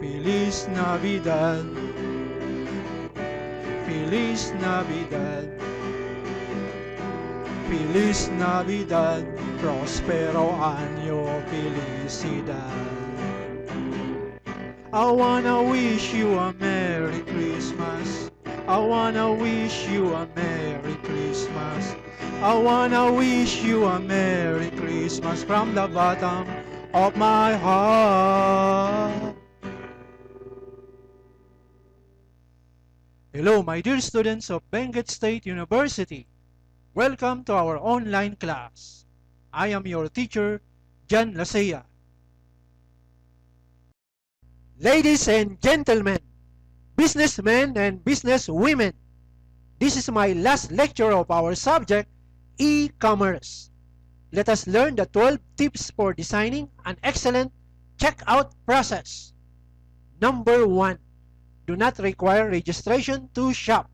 Feliz Navidad, Feliz Navidad, Feliz Navidad, Prospero año, felicidad. I wanna wish you a Merry Christmas. I wanna wish you a Merry Christmas. I wanna wish you a Merry Christmas from the bottom of my heart. Hello, my dear students of Benguet State University. Welcome to our online class. I am your teacher, Jan Lasea. Ladies and gentlemen, businessmen and businesswomen, this is my last lecture of our subject, e-commerce. Let us learn the 12 tips for designing an excellent checkout process. Number 1. Do not require registration to shop.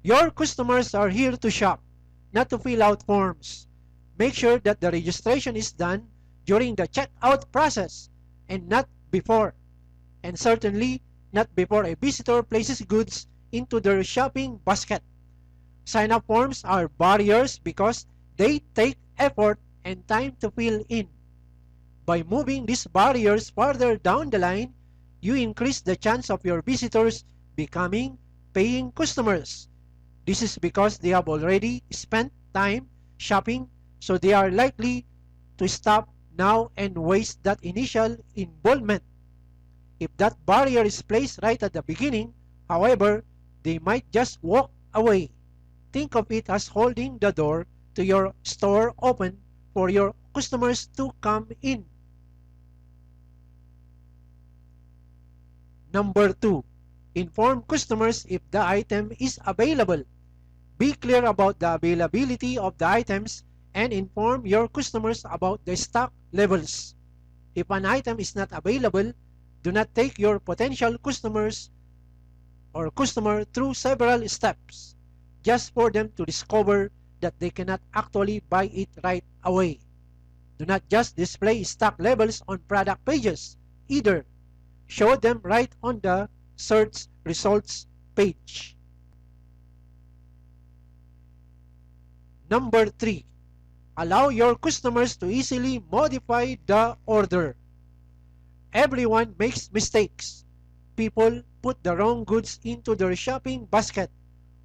Your customers are here to shop, not to fill out forms. Make sure that the registration is done during the checkout process and not before. And certainly not before a visitor places goods into their shopping basket. Sign-up forms are barriers because they take effort and time to fill in. By moving these barriers farther down the line, you increase the chance of your visitors becoming paying customers. This is because they have already spent time shopping, so they are likely to stop now and waste that initial involvement. If that barrier is placed right at the beginning, however, they might just walk away. Think of it as holding the door to your store open for your customers to come in. Number 2. Inform customers if the item is available. Be clear about the availability of the items and inform your customers about the stock levels. If an item is not available, do not take your potential customers or customer through several steps just for them to discover that they cannot actually buy it right away. Do not just display stock levels on product pages either. Show them right on the search results page. Number 3. Allow your customers to easily modify the order. Everyone makes mistakes. People put the wrong goods into their shopping basket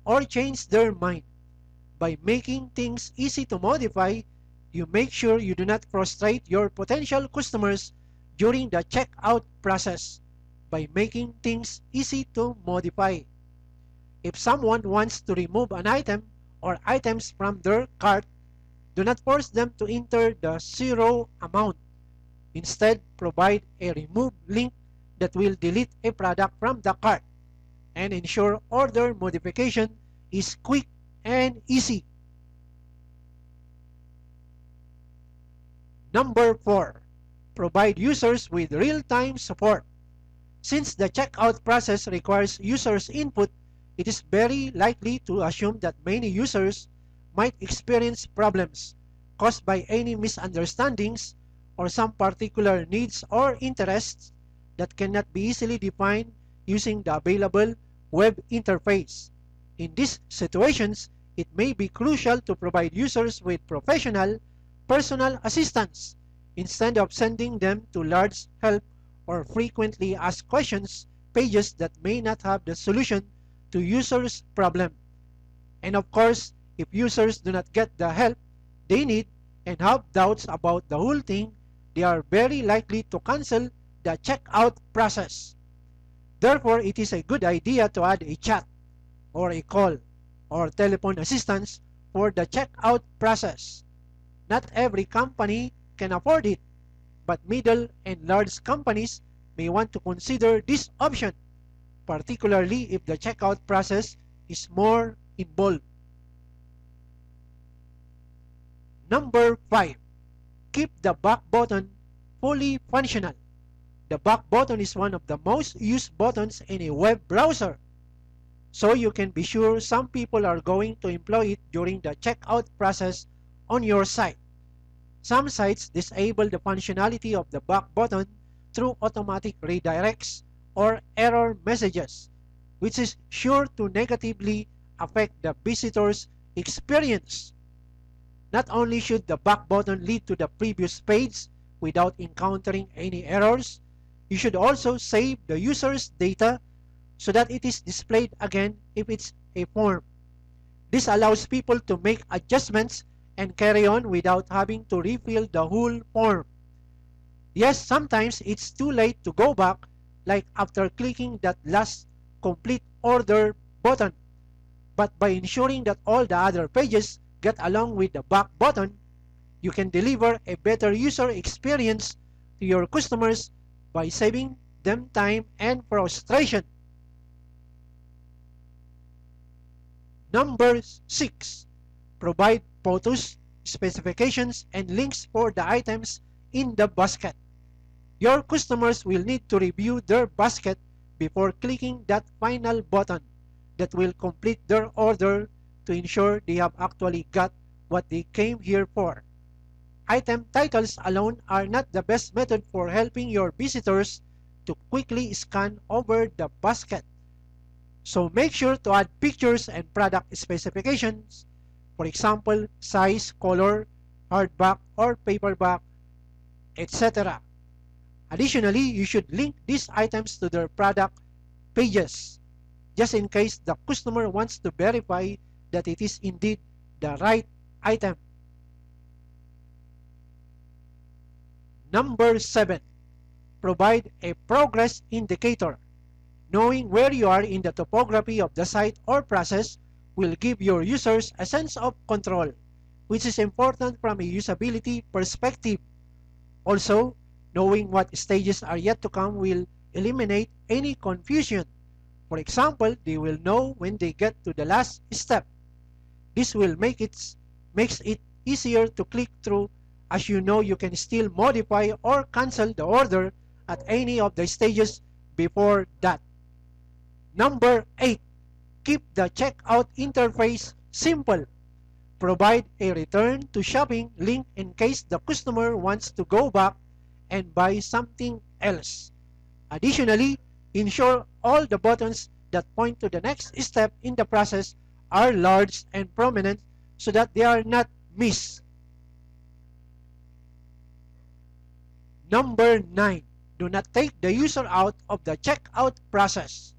or change their mind. By making things easy to modify, you make sure you do not frustrate your potential customers during the checkout process by making things easy to modify. If someone wants to remove an item or items from their cart, do not force them to enter the zero amount. Instead, provide a remove link that will delete a product from the cart and ensure order modification is quick and easy. Number 4. Provide users with real-time support. Since the checkout process requires users' input, it is very likely to assume that many users might experience problems caused by any misunderstandings or some particular needs or interests that cannot be easily defined using the available web interface. In these situations, it may be crucial to provide users with professional, personal assistance instead of sending them to large help or frequently asked questions pages that may not have the solution to users' problem. And of course, if users do not get the help they need and have doubts about the whole thing, they are very likely to cancel the checkout process. Therefore, it is a good idea to add a chat or a call or telephone assistance for the checkout process. Not every company can afford it, but middle and large companies may want to consider this option, particularly if the checkout process is more involved. Number 5. Keep the back button fully functional. The back button is one of the most used buttons in a web browser, so you can be sure some people are going to employ it during the checkout process on your site. Some sites disable the functionality of the back button through automatic redirects or error messages, which is sure to negatively affect the visitor's experience. Not only should the back button lead to the previous page without encountering any errors, you should also save the user's data so that it is displayed again if it's a form. This allows people to make adjustments and carry on without having to refill the whole form. Yes, sometimes it's too late to go back, like after clicking that last complete order button. But by ensuring that all the other pages get along with the back button, you can deliver a better user experience to your customers by saving them time and frustration. Number 6. Provide photos, specifications, and links for the items in the basket. Your customers will need to review their basket before clicking that final button that will complete their order to ensure they have actually got what they came here for. Item titles alone are not the best method for helping your visitors to quickly scan over the basket. So make sure to add pictures and product specifications, for example, size, color, hardback or paperback, etc. Additionally, you should link these items to their product pages, just in case the customer wants to verify that it is indeed the right item. Number 7. Provide a progress indicator. Knowing where you are in the topography of the site or process will give your users a sense of control, which is important from a usability perspective. Also, knowing what stages are yet to come will eliminate any confusion. For example, they will know when they get to the last step. This will makes it easier to click through, as you know you can still modify or cancel the order at any of the stages before that. Number 8. Keep the checkout interface simple. Provide a return to shopping link in case the customer wants to go back and buy something else. Additionally, ensure all the buttons that point to the next step in the process are large and prominent so that they are not missed. Number 9. Do not take the user out of the checkout process.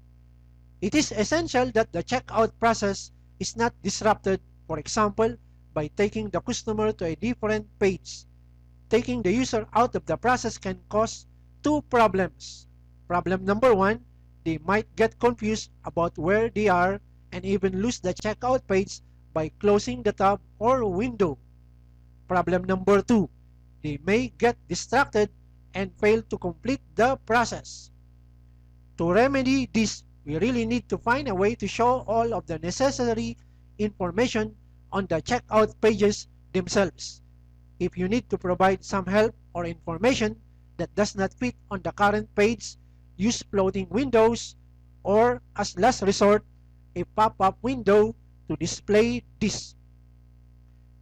It is essential that the checkout process is not disrupted, for example, by taking the customer to a different page. Taking the user out of the process can cause two problems. Problem number 1, they might get confused about where they are and even lose the checkout page by closing the tab or window. Problem number 2, they may get distracted and fail to complete the process. To remedy this, we really need to find a way to show all of the necessary information on the checkout pages themselves. If you need to provide some help or information that does not fit on the current page, use floating windows or, as last resort, a pop-up window to display this.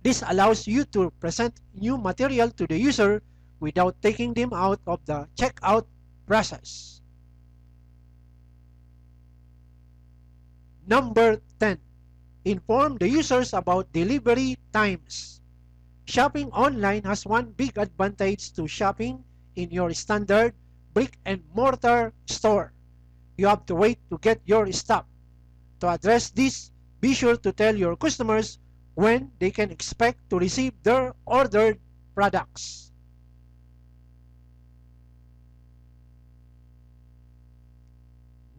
This allows you to present new material to the user without taking them out of the checkout process. Number 10. Inform the users about delivery times. Shopping online has one big advantage to shopping in your standard brick-and-mortar store. You have to wait to get your stuff. To address this, be sure to tell your customers when they can expect to receive their ordered products.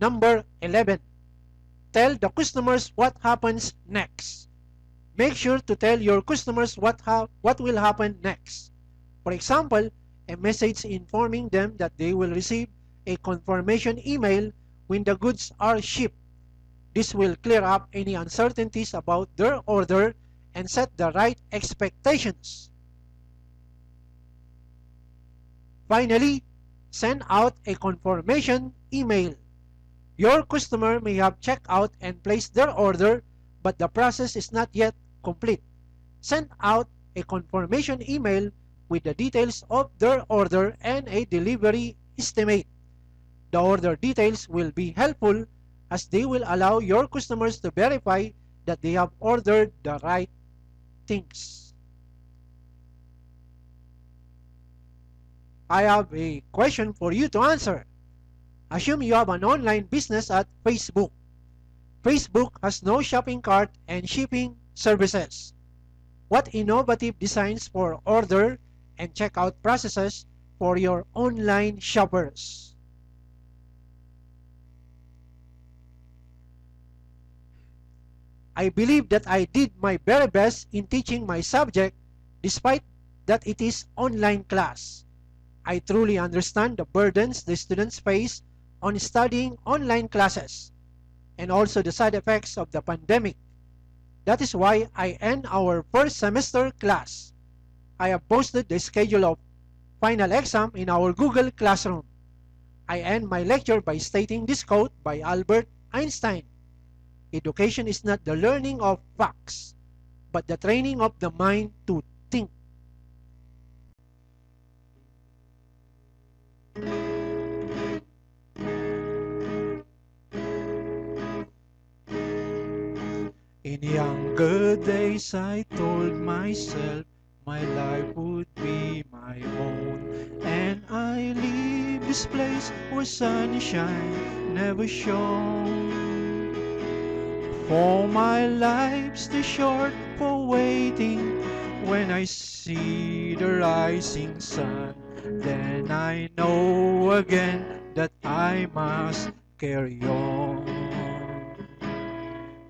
Number 11. Tell the customers what happens next. Make sure to tell your customers what will happen next. For example, a message informing them that they will receive a confirmation email when the goods are shipped. This will clear up any uncertainties about their order and set the right expectations. Finally, send out a confirmation email. Your customer may have checked out and placed their order, but the process is not yet complete. Send out a confirmation email with the details of their order and a delivery estimate. The order details will be helpful as they will allow your customers to verify that they have ordered the right things. I have a question for you to answer. Assume you have an online business at Facebook. Facebook has no shopping cart and shipping services. What innovative designs for order and checkout processes for your online shoppers? I believe that I did my very best in teaching my subject despite that it is online class. I truly understand the burdens the students face on studying online classes and also the side effects of the pandemic. That is why I end our first semester class. I have posted the schedule of final exam in our Google Classroom. I end my lecture by stating this quote by Albert Einstein. Education is not the learning of facts, but the training of the mind to think. In younger days I told myself my life would be my own, and I leave this place where sunshine never shone. For my life's too short for waiting. When I see the rising sun, then I know again that I must carry on.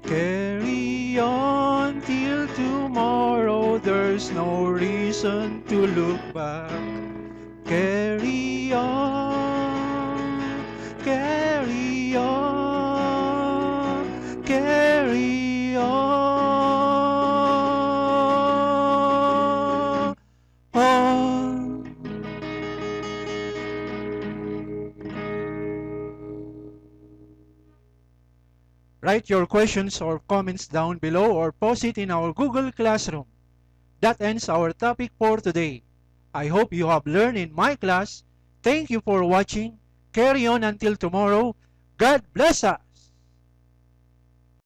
Carry on till tomorrow, there's no reason to look back. Carry on, carry on, carry on. Write your questions or comments down below or post it in our Google Classroom. That ends our topic for today. I hope you have learned in my class. Thank you for watching. Carry on until tomorrow. God bless us.